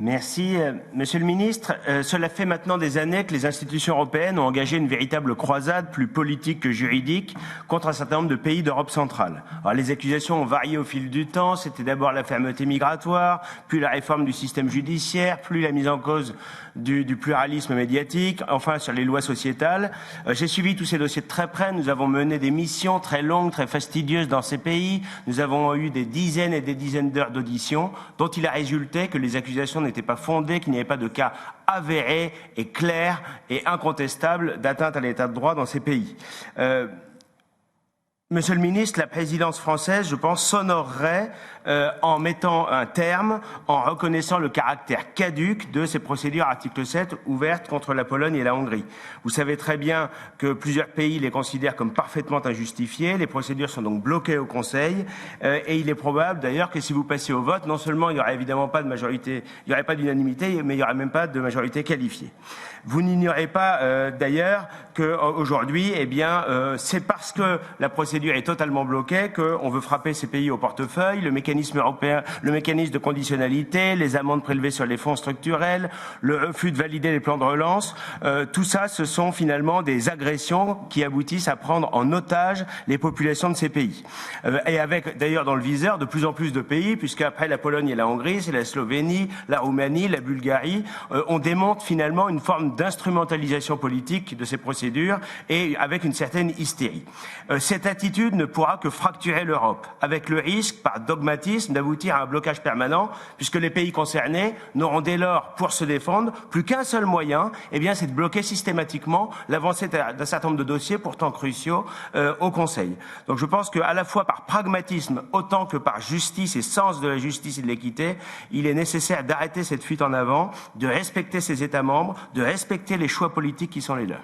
Merci. Monsieur le ministre, cela fait maintenant des années que les institutions européennes ont engagé une véritable croisade, plus politique que juridique, contre un certain nombre de pays d'Europe centrale. Alors, les accusations ont varié au fil du temps. C'était d'abord la fermeté migratoire, puis la réforme du système judiciaire, puis la mise en cause du pluralisme médiatique, enfin sur les lois sociétales. J'ai suivi tous ces dossiers de très près. Nous avons mené des missions très longues, très fastidieuses dans ces pays. Nous avons eu des dizaines et des dizaines d'heures d'auditions dont il a résulté que les accusations n'étaient pas fondées, qu'il n'y avait pas de cas avérés et clairs et incontestables d'atteinte à l'état de droit dans ces pays. Monsieur le ministre, la présidence française, je pense, s'honorerait en mettant un terme, en reconnaissant le caractère caduc de ces procédures article 7 ouvertes contre la Pologne et la Hongrie. Vous savez très bien que plusieurs pays les considèrent comme parfaitement injustifiées. Les procédures sont donc bloquées au Conseil et il est probable d'ailleurs que si vous passiez au vote, non seulement il n'y aurait évidemment pas de majorité, il n'y aurait pas d'unanimité, mais il n'y aurait même pas de majorité qualifiée. Vous n'ignorez pas d'ailleurs qu'aujourd'hui, c'est parce que la procédure est totalement bloquée qu'on veut frapper ces pays au portefeuille, le mécanisme européen, le mécanisme de conditionnalité, les amendes prélevées sur les fonds structurels, le refus de valider les plans de relance. Tout ça, ce sont finalement des agressions qui aboutissent à prendre en otage les populations de ces pays. Et avec d'ailleurs dans le viseur de plus en plus de pays, puisqu'après la Pologne et la Hongrie, c'est la Slovénie, la Roumanie, la Bulgarie. On démontre finalement une forme d'instrumentalisation politique de ces procédures et avec une certaine hystérie. Cette attitude ne pourra que fracturer l'Europe, avec le risque, par dogmatisme, d'aboutir à un blocage permanent, puisque les pays concernés n'auront dès lors, pour se défendre, plus qu'un seul moyen, c'est de bloquer systématiquement l'avancée d'un certain nombre de dossiers pourtant cruciaux au Conseil. Donc je pense qu'à la fois par pragmatisme, autant que par justice et sens de la justice et de l'équité, il est nécessaire d'arrêter cette fuite en avant, de respecter ses États membres, de respecter les choix politiques qui sont les leurs.